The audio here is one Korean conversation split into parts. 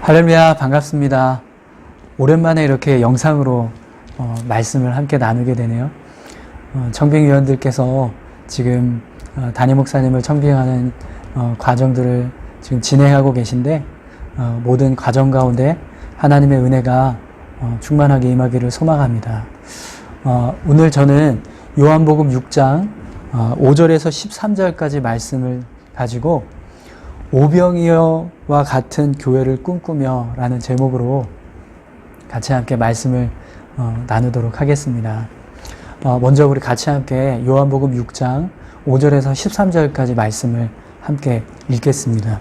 할렐루야, 반갑습니다. 오랜만에 이렇게 영상으로 말씀을 함께 나누게 되네요. 청빙위원들께서 지금 담임 목사님을 청빙하는 과정들을 지금 진행하고 계신데 모든 과정 가운데 하나님의 은혜가 충만하게 임하기를 소망합니다. 오늘 저는 요한복음 6장 5절에서 13절까지 말씀을 가지고 오병이어와 같은 교회를 꿈꾸며 라는 제목으로 같이 함께 말씀을 나누도록 하겠습니다. 먼저 우리 같이 함께 요한복음 6장 5절에서 13절까지 말씀을 함께 읽겠습니다.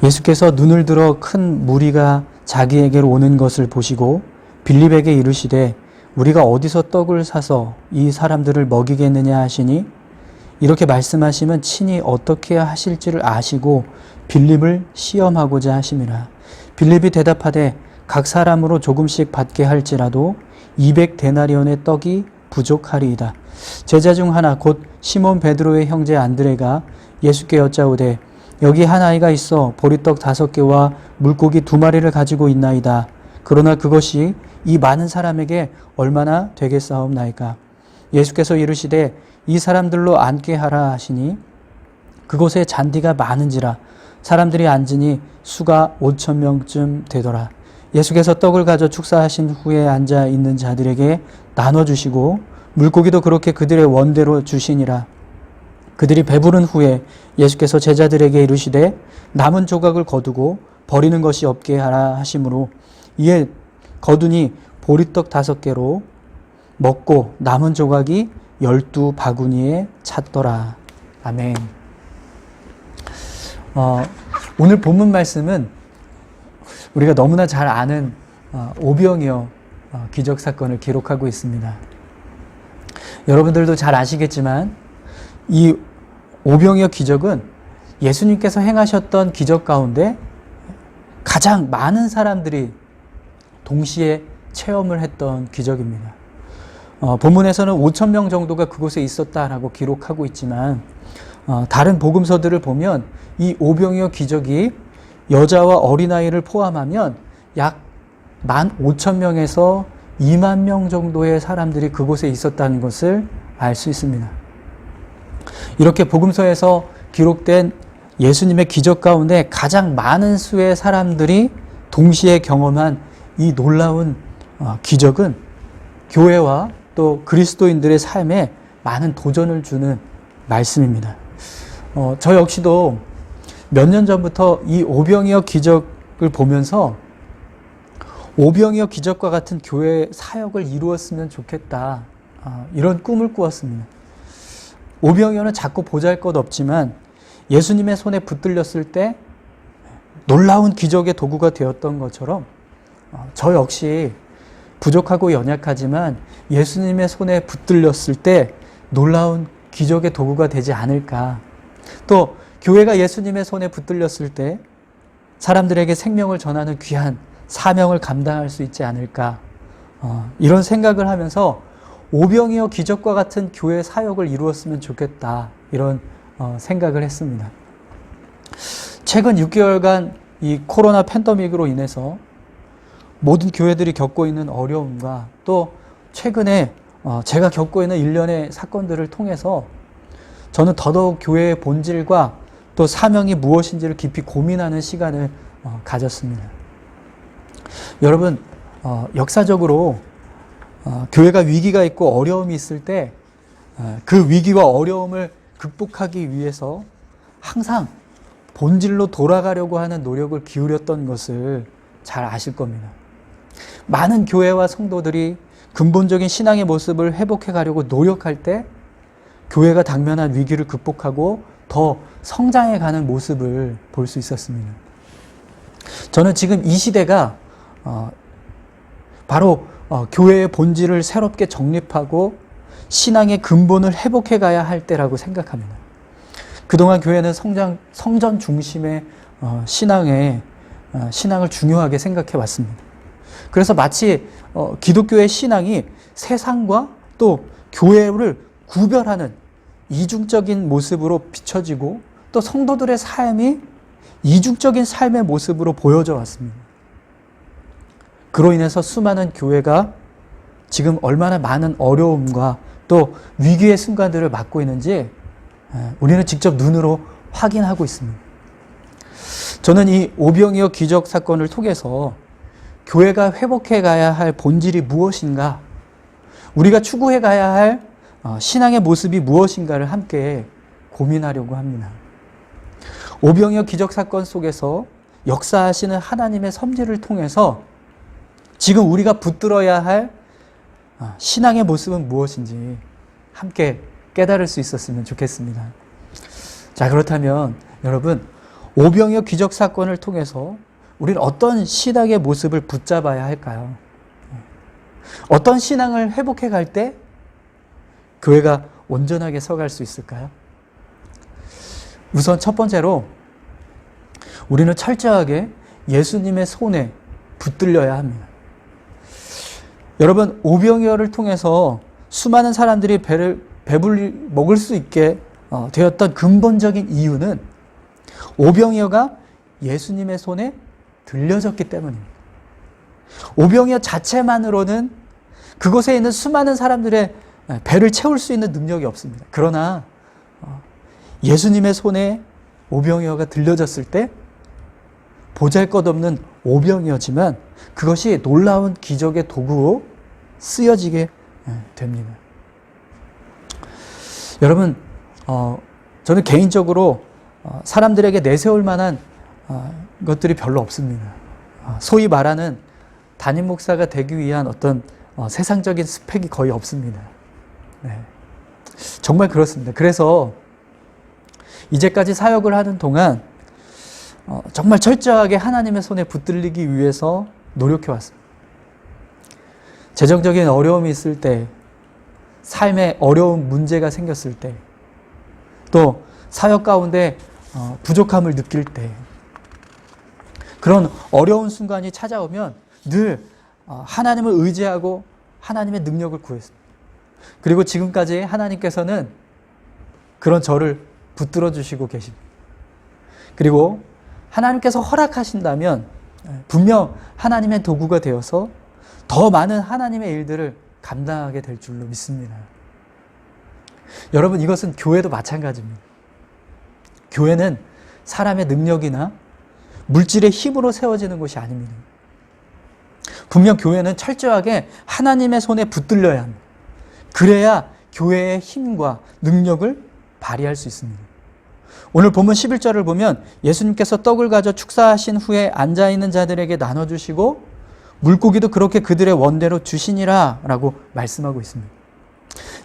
예수께서 눈을 들어 큰 무리가 자기에게로 오는 것을 보시고 빌립에게 이르시되 우리가 어디서 떡을 사서 이 사람들을 먹이겠느냐 하시니 이렇게 말씀하시면 친히 어떻게 하실지를 아시고 빌립을 시험하고자 하심이라. 빌립이 대답하되 각 사람으로 조금씩 받게 할지라도 200데나리온의 떡이 부족하리이다. 제자 중 하나 곧 시몬 베드로의 형제 안드레가 예수께 여짜오되 여기 한 아이가 있어 보리떡 5개와 물고기 2마리를 가지고 있나이다. 그러나 그것이 이 많은 사람에게 얼마나 되겠사옵나이까. 예수께서 이르시되 이 사람들로 앉게 하라 하시니 그곳에 잔디가 많은지라 사람들이 앉으니 수가 5,000명쯤 되더라. 예수께서 떡을 가져 축사하신 후에 앉아 있는 자들에게 나눠주시고 물고기도 그렇게 그들의 원대로 주시니라. 그들이 배부른 후에 예수께서 제자들에게 이르시되 남은 조각을 거두고 버리는 것이 없게 하라 하심으로 이에 거두니 보리떡 5개로 먹고 남은 조각이 12바구니에 찼더라. 아멘. 오늘 본문 말씀은 우리가 너무나 잘 아는 오병이어 기적 사건을 기록하고 있습니다. 여러분들도 잘 아시겠지만 이 오병이어 기적은 예수님께서 행하셨던 기적 가운데 가장 많은 사람들이 동시에 체험을 했던 기적입니다. 본문에서는 5,000명 정도가 그곳에 있었다라고 기록하고 있지만 다른 복음서들을 보면 이 오병이어 기적이 여자와 어린아이를 포함하면 약 15,000명에서 2만 명 정도의 사람들이 그곳에 있었다는 것을 알 수 있습니다. 이렇게 복음서에서 기록된 예수님의 기적 가운데 가장 많은 수의 사람들이 동시에 경험한 이 놀라운 기적은 교회와 또 그리스도인들의 삶에 많은 도전을 주는 말씀입니다. 저 역시도 몇 년 전부터 이 오병이어 기적을 보면서 오병이어 기적과 같은 교회 사역을 이루었으면 좋겠다. 이런 꿈을 꾸었습니다. 오병이어는 작고 보잘것없지만 예수님의 손에 붙들렸을 때 놀라운 기적의 도구가 되었던 것처럼 저 역시 부족하고 연약하지만 예수님의 손에 붙들렸을 때 놀라운 기적의 도구가 되지 않을까. 또 교회가 예수님의 손에 붙들렸을 때 사람들에게 생명을 전하는 귀한 사명을 감당할 수 있지 않을까. 이런 생각을 하면서 오병이어 기적과 같은 교회 사역을 이루었으면 좋겠다. 이런 생각을 했습니다. 최근 6개월간 이 코로나 팬데믹으로 인해서 모든 교회들이 겪고 있는 어려움과 또 최근에 제가 겪고 있는 일련의 사건들을 통해서 저는 더더욱 교회의 본질과 또 사명이 무엇인지를 깊이 고민하는 시간을 가졌습니다. 여러분, 역사적으로 교회가 위기가 있고 어려움이 있을 때 그 위기와 어려움을 극복하기 위해서 항상 본질로 돌아가려고 하는 노력을 기울였던 것을 잘 아실 겁니다. 많은 교회와 성도들이 근본적인 신앙의 모습을 회복해 가려고 노력할 때 교회가 당면한 위기를 극복하고 더 성장해 가는 모습을 볼 수 있었습니다. 저는 지금 이 시대가 바로 교회의 본질을 새롭게 정립하고 신앙의 근본을 회복해 가야 할 때라고 생각합니다. 그동안 교회는 성전 중심의 신앙을 중요하게 생각해 왔습니다. 그래서 마치 기독교의 신앙이 세상과 또 교회를 구별하는 이중적인 모습으로 비춰지고 또 성도들의 삶이 이중적인 삶의 모습으로 보여져 왔습니다. 그로 인해서 수많은 교회가 지금 얼마나 많은 어려움과 또 위기의 순간들을 맞고 있는지 우리는 직접 눈으로 확인하고 있습니다. 저는 이 오병이어 기적 사건을 통해서 교회가 회복해 가야 할 본질이 무엇인가, 우리가 추구해 가야 할 신앙의 모습이 무엇인가를 함께 고민하려고 합니다. 오병이어 기적 사건 속에서 역사하시는 하나님의 섭리를 통해서 지금 우리가 붙들어야 할 신앙의 모습은 무엇인지 함께 깨달을 수 있었으면 좋겠습니다. 자, 그렇다면 여러분, 오병이어 기적 사건을 통해서 우리는 어떤 신앙의 모습을 붙잡아야 할까요? 어떤 신앙을 회복해 갈 때 교회가 온전하게 서갈 수 있을까요? 우선 첫 번째로 우리는 철저하게 예수님의 손에 붙들려야 합니다. 여러분, 오병이어를 통해서 수많은 사람들이 배불리 먹을 수 있게 되었던 근본적인 이유는 오병이어가 예수님의 손에 들려졌기 때문입니다. 오병이어 자체만으로는 그곳에 있는 수많은 사람들의 배를 채울 수 있는 능력이 없습니다. 그러나 예수님의 손에 오병이어가 들려졌을 때 보잘것없는 오병이어지만 그것이 놀라운 기적의 도구로 쓰여지게 됩니다. 여러분, 저는 개인적으로 사람들에게 내세울 만한 것들이 별로 없습니다. 소위 말하는 담임 목사가 되기 위한 어떤 세상적인 스펙이 거의 없습니다. 네. 정말 그렇습니다. 그래서 이제까지 사역을 하는 동안 정말 철저하게 하나님의 손에 붙들리기 위해서 노력해 왔습니다. 재정적인 어려움이 있을 때, 삶에 어려운 문제가 생겼을 때, 또 사역 가운데 부족함을 느낄 때, 그런 어려운 순간이 찾아오면 늘 하나님을 의지하고 하나님의 능력을 구했습니다. 그리고 지금까지 하나님께서는 그런 저를 붙들어 주시고 계십니다. 그리고 하나님께서 허락하신다면 분명 하나님의 도구가 되어서 더 많은 하나님의 일들을 감당하게 될 줄로 믿습니다. 여러분, 이것은 교회도 마찬가지입니다. 교회는 사람의 능력이나 물질의 힘으로 세워지는 것이 아닙니다. 분명 교회는 철저하게 하나님의 손에 붙들려야 합니다. 그래야 교회의 힘과 능력을 발휘할 수 있습니다. 오늘 본문 11절을 보면 예수님께서 떡을 가져 축사하신 후에 앉아있는 자들에게 나눠주시고 물고기도 그렇게 그들의 원대로 주시니라 라고 말씀하고 있습니다.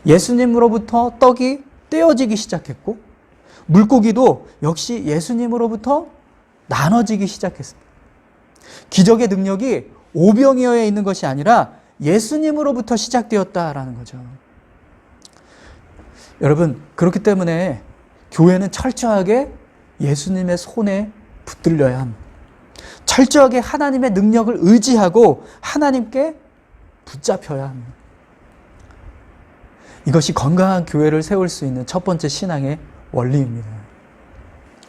예수님으로부터 떡이 떼어지기 시작했고 물고기도 역시 예수님으로부터 나눠지기 시작했습니다. 기적의 능력이 오병이어에 있는 것이 아니라 예수님으로부터 시작되었다라는 거죠. 여러분, 그렇기 때문에 교회는 철저하게 예수님의 손에 붙들려야 합니다. 철저하게 하나님의 능력을 의지하고 하나님께 붙잡혀야 합니다. 이것이 건강한 교회를 세울 수 있는 첫 번째 신앙의 원리입니다.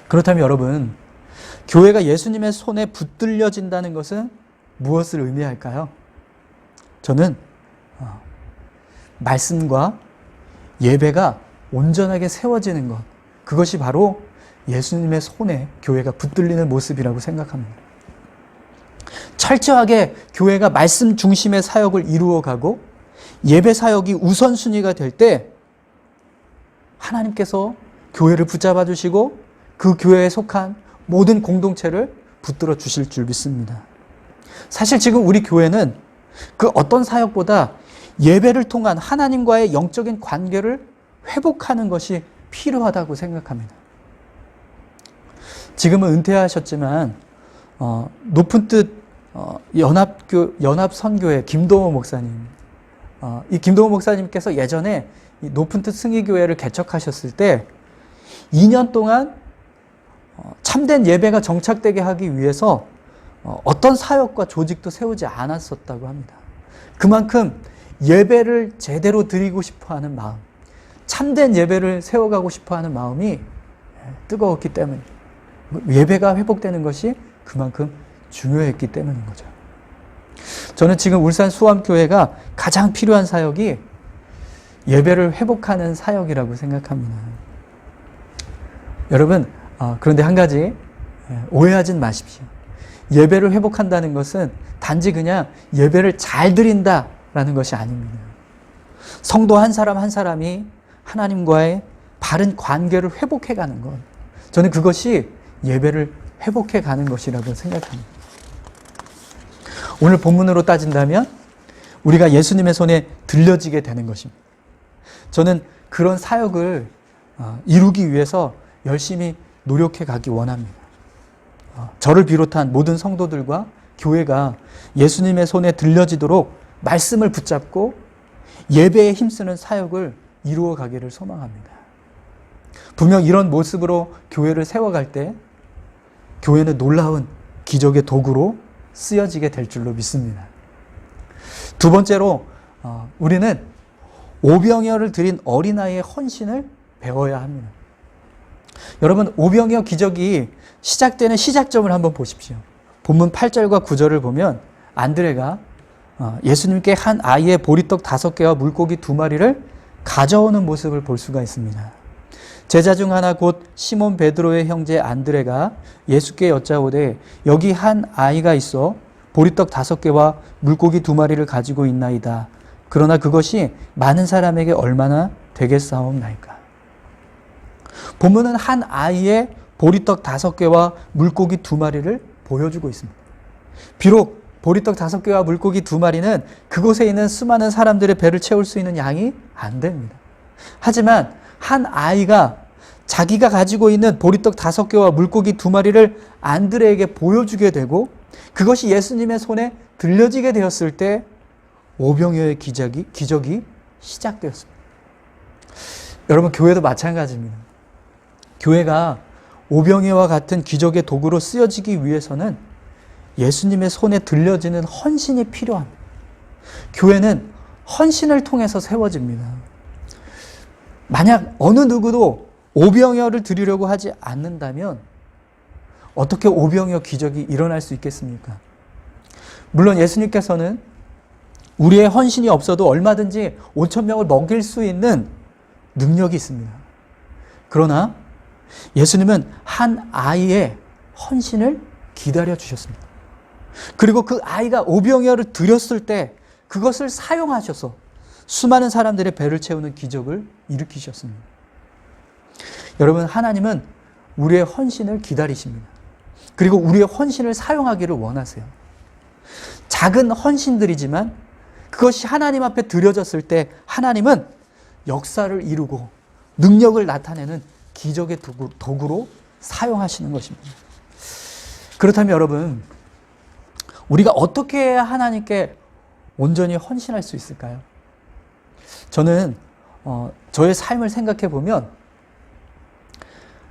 그렇다면 여러분, 교회가 예수님의 손에 붙들려진다는 것은 무엇을 의미할까요? 저는 말씀과 예배가 온전하게 세워지는 것, 그것이 바로 예수님의 손에 교회가 붙들리는 모습이라고 생각합니다. 철저하게 교회가 말씀 중심의 사역을 이루어가고 예배 사역이 우선순위가 될 때 하나님께서 교회를 붙잡아 주시고 그 교회에 속한 모든 공동체를 붙들어 주실 줄 믿습니다. 사실 지금 우리 교회는 그 어떤 사역보다 예배를 통한 하나님과의 영적인 관계를 회복하는 것이 필요하다고 생각합니다. 지금은 은퇴하셨지만 높은 뜻 연합선교회 김동호 목사님, 이 김동호 목사님께서 예전에 이 높은 뜻 승리교회를 개척하셨을 때 2년 동안 참된 예배가 정착되게 하기 위해서 어떤 사역과 조직도 세우지 않았었다고 합니다. 그만큼 예배를 제대로 드리고 싶어하는 마음, 참된 예배를 세워가고 싶어하는 마음이 뜨거웠기 때문입니다. 예배가 회복되는 것이 그만큼 중요했기 때문인 거죠. 저는 지금 울산 수암교회가 가장 필요한 사역이 예배를 회복하는 사역이라고 생각합니다. 여러분, 그런데 한 가지 오해하진 마십시오. 예배를 회복한다는 것은 단지 그냥 예배를 잘 드린다라는 것이 아닙니다. 성도 한 사람 한 사람이 하나님과의 바른 관계를 회복해가는 것. 저는 그것이 예배를 회복해가는 것이라고 생각합니다. 오늘 본문으로 따진다면 우리가 예수님의 손에 들려지게 되는 것입니다. 저는 그런 사역을 이루기 위해서 열심히 노력해 가기 원합니다. 저를 비롯한 모든 성도들과 교회가 예수님의 손에 들려지도록 말씀을 붙잡고 예배에 힘쓰는 사역을 이루어 가기를 소망합니다. 분명 이런 모습으로 교회를 세워갈 때 교회는 놀라운 기적의 도구로 쓰여지게 될 줄로 믿습니다. 두 번째로 우리는 오병이어를 드린 어린아이의 헌신을 배워야 합니다. 여러분, 오병이어 기적이 시작되는 시작점을 한번 보십시오. 본문 8절과 9절을 보면 안드레가 예수님께 한 아이의 보리떡 5개와 물고기 2마리를 가져오는 모습을 볼 수가 있습니다. 제자 중 하나 곧 시몬 베드로의 형제 안드레가 예수께 여짜오되 여기 한 아이가 있어 보리떡 5개와 물고기 2마리를 가지고 있나이다. 그러나 그것이 많은 사람에게 얼마나 되겠사옵나이까. 본문은 한 아이의 보리떡 5개와 물고기 2마리를 보여주고 있습니다. 비록 보리떡 5개와 물고기 2마리는 그곳에 있는 수많은 사람들의 배를 채울 수 있는 양이 안 됩니다. 하지만 한 아이가 자기가 가지고 있는 보리떡 5개와 물고기 2마리를 안드레에게 보여주게 되고 그것이 예수님의 손에 들려지게 되었을 때 오병이어의 기적이 시작되었습니다. 여러분, 교회도 마찬가지입니다. 교회가 오병이어와 같은 기적의 도구로 쓰여지기 위해서는 예수님의 손에 들려지는 헌신이 필요합니다. 교회는 헌신을 통해서 세워집니다. 만약 어느 누구도 오병이어를 드리려고 하지 않는다면 어떻게 오병이어 기적이 일어날 수 있겠습니까? 물론 예수님께서는 우리의 헌신이 없어도 얼마든지 5,000명을 먹일 수 있는 능력이 있습니다. 그러나 예수님은 한 아이의 헌신을 기다려 주셨습니다. 그리고 그 아이가 오병이어를 드렸을 때 그것을 사용하셔서 수많은 사람들의 배를 채우는 기적을 일으키셨습니다. 여러분, 하나님은 우리의 헌신을 기다리십니다. 그리고 우리의 헌신을 사용하기를 원하세요. 작은 헌신들이지만 그것이 하나님 앞에 드려졌을 때 하나님은 역사를 이루고 능력을 나타내는 기적의 도구로 사용하시는 것입니다. 그렇다면 여러분, 우리가 어떻게 해야 하나님께 온전히 헌신할 수 있을까요? 저는 저의 삶을 생각해 보면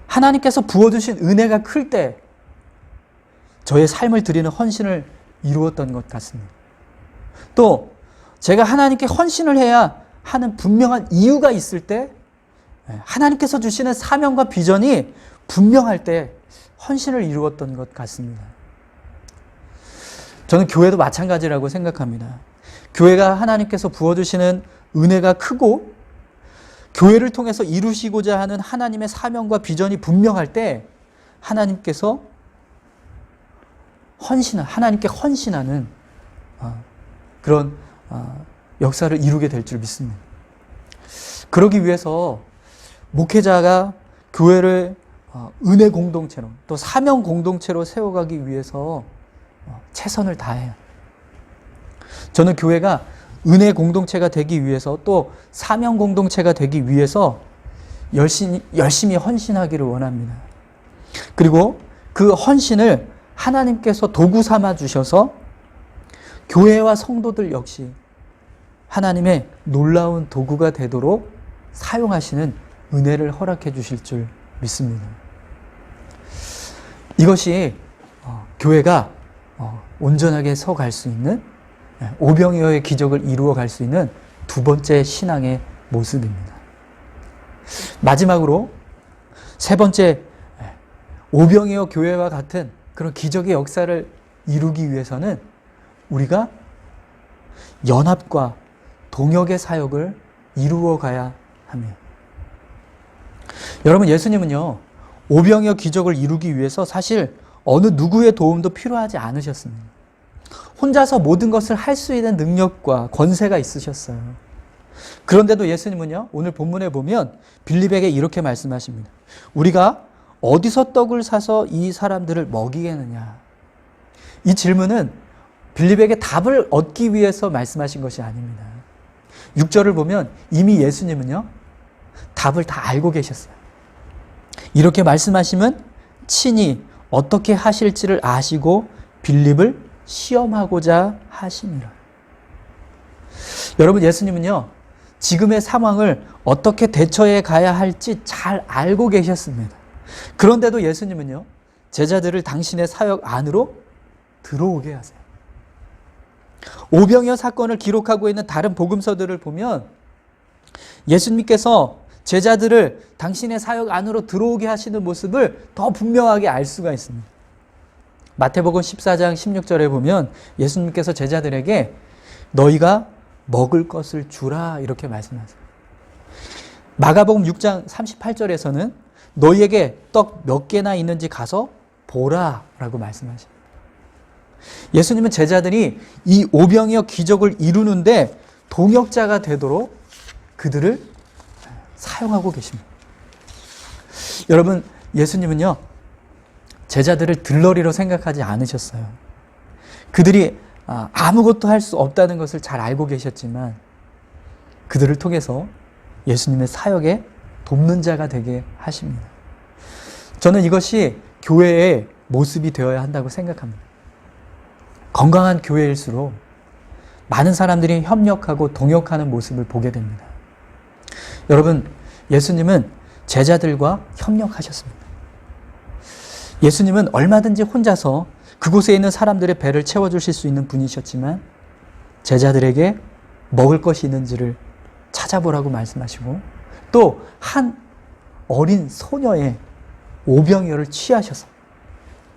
하나님께서 부어주신 은혜가 클 때 저의 삶을 드리는 헌신을 이루었던 것 같습니다. 또 제가 하나님께 헌신을 해야 하는 분명한 이유가 있을 때 하나님께서 주시는 사명과 비전이 분명할 때 헌신을 이루었던 것 같습니다. 저는 교회도 마찬가지라고 생각합니다. 교회가 하나님께서 부어주시는 은혜가 크고 교회를 통해서 이루시고자 하는 하나님의 사명과 비전이 분명할 때 하나님께서 하나님께 헌신하는 그런 역사를 이루게 될 줄 믿습니다. 그러기 위해서 목회자가 교회를 은혜 공동체로 또 사명 공동체로 세워가기 위해서 최선을 다해요. 저는 교회가 은혜 공동체가 되기 위해서 또 사명 공동체가 되기 위해서 열심히 헌신하기를 원합니다. 그리고 그 헌신을 하나님께서 도구 삼아 주셔서 교회와 성도들 역시 하나님의 놀라운 도구가 되도록 사용하시는 은혜를 허락해 주실 줄 믿습니다. 이것이 교회가 온전하게 서갈 수 있는 오병이어의 기적을 이루어 갈 수 있는 두 번째 신앙의 모습입니다. 마지막으로 세 번째 오병이어 교회와 같은 그런 기적의 역사를 이루기 위해서는 우리가 연합과 동역의 사역을 이루어 가야 합니다. 여러분, 예수님은요, 오병이어 기적을 이루기 위해서 사실 어느 누구의 도움도 필요하지 않으셨습니다. 혼자서 모든 것을 할 수 있는 능력과 권세가 있으셨어요. 그런데도 예수님은요, 오늘 본문에 보면 빌립에게 이렇게 말씀하십니다. 우리가 어디서 떡을 사서 이 사람들을 먹이겠느냐? 이 질문은 빌립에게 답을 얻기 위해서 말씀하신 것이 아닙니다. 6절을 보면 이미 예수님은요, 답을 다 알고 계셨어요. 이렇게 말씀하시면 친히 어떻게 하실지를 아시고 빌립을 시험하고자 하심이라. 여러분, 예수님은요, 지금의 상황을 어떻게 대처해 가야 할지 잘 알고 계셨습니다. 그런데도 예수님은요, 제자들을 당신의 사역 안으로 들어오게 하세요. 오병이어 사건을 기록하고 있는 다른 복음서들을 보면 예수님께서 제자들을 당신의 사역 안으로 들어오게 하시는 모습을 더 분명하게 알 수가 있습니다. 마태복음 14장 16절에 보면 예수님께서 제자들에게 너희가 먹을 것을 주라 이렇게 말씀하세요. 마가복음 6장 38절에서는 너희에게 떡 몇 개나 있는지 가서 보라 라고 말씀하십니다. 예수님은 제자들이 이 오병이어 기적을 이루는데 동역자가 되도록 그들을 사용하고 계십니다. 여러분, 예수님은요, 제자들을 들러리로 생각하지 않으셨어요. 그들이 아무것도 할 수 없다는 것을 잘 알고 계셨지만 그들을 통해서 예수님의 사역에 돕는 자가 되게 하십니다. 저는 이것이 교회의 모습이 되어야 한다고 생각합니다. 건강한 교회일수록 많은 사람들이 협력하고 동역하는 모습을 보게 됩니다. 여러분, 예수님은 제자들과 협력하셨습니다. 예수님은 얼마든지 혼자서 그곳에 있는 사람들의 배를 채워주실 수 있는 분이셨지만 제자들에게 먹을 것이 있는지를 찾아보라고 말씀하시고 또 한 어린 소녀의 오병이어를 취하셔서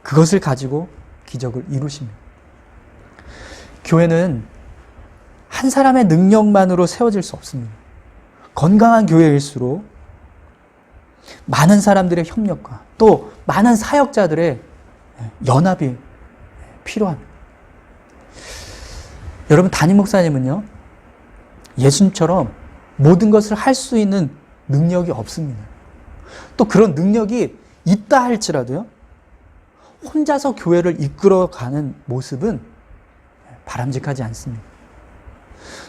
그것을 가지고 기적을 이루십니다. 교회는 한 사람의 능력만으로 세워질 수 없습니다. 건강한 교회일수록 많은 사람들의 협력과 또 많은 사역자들의 연합이 필요합니다. 여러분, 담임 목사님은요, 예수님처럼 모든 것을 할 수 있는 능력이 없습니다. 또 그런 능력이 있다 할지라도요, 혼자서 교회를 이끌어가는 모습은 바람직하지 않습니다.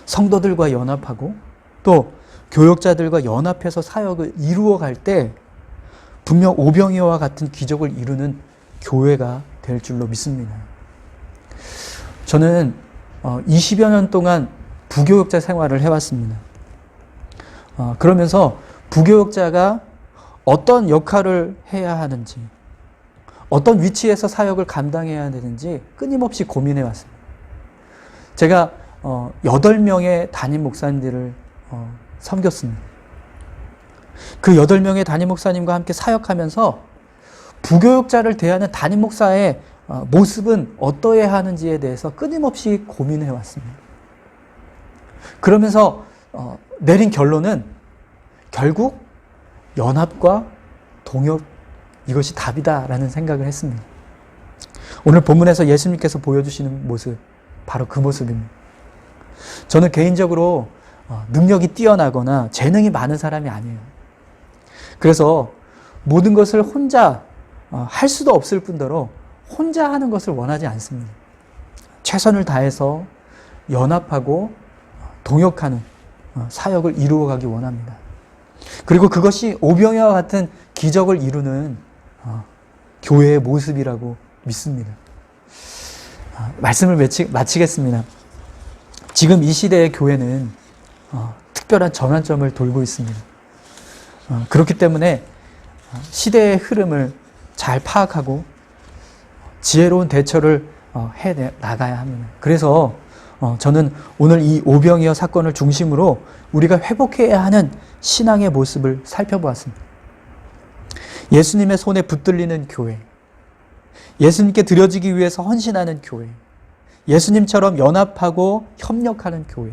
성도들과 연합하고 또 교역자들과 연합해서 사역을 이루어 갈 때 분명 오병이어와 같은 기적을 이루는 교회가 될 줄로 믿습니다. 저는 20여 년 동안 부교역자 생활을 해왔습니다. 그러면서 부교역자가 어떤 역할을 해야 하는지, 어떤 위치에서 사역을 감당해야 되는지 끊임없이 고민해왔습니다. 제가 8명의 담임 목사님들을 섬겼습니다. 그 8명의 담임 목사님과 함께 사역하면서 부교역자를 대하는 담임 목사의 모습은 어떠해야 하는지에 대해서 끊임없이 고민해왔습니다. 그러면서 내린 결론은 결국 연합과 동역, 이것이 답이다라는 생각을 했습니다. 오늘 본문에서 예수님께서 보여주시는 모습, 바로 그 모습입니다. 저는 개인적으로 능력이 뛰어나거나 재능이 많은 사람이 아니에요. 그래서 모든 것을 혼자 할 수도 없을 뿐더러 혼자 하는 것을 원하지 않습니다. 최선을 다해서 연합하고 동역하는 사역을 이루어가기 원합니다. 그리고 그것이 오병이어와 같은 기적을 이루는 교회의 모습이라고 믿습니다. 말씀을 마치겠습니다. 지금 이 시대의 교회는 특별한 전환점을 돌고 있습니다. 그렇기 때문에 시대의 흐름을 잘 파악하고 지혜로운 대처를 해 나가야 합니다. 그래서 저는 오늘 이 오병이어 사건을 중심으로 우리가 회복해야 하는 신앙의 모습을 살펴보았습니다. 예수님의 손에 붙들리는 교회, 예수님께 드려지기 위해서 헌신하는 교회, 예수님처럼 연합하고 협력하는 교회,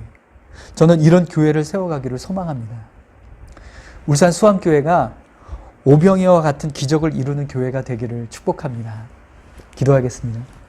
저는 이런 교회를 세워가기를 소망합니다. 울산 수암교회가 오병이어와 같은 기적을 이루는 교회가 되기를 축복합니다. 기도하겠습니다.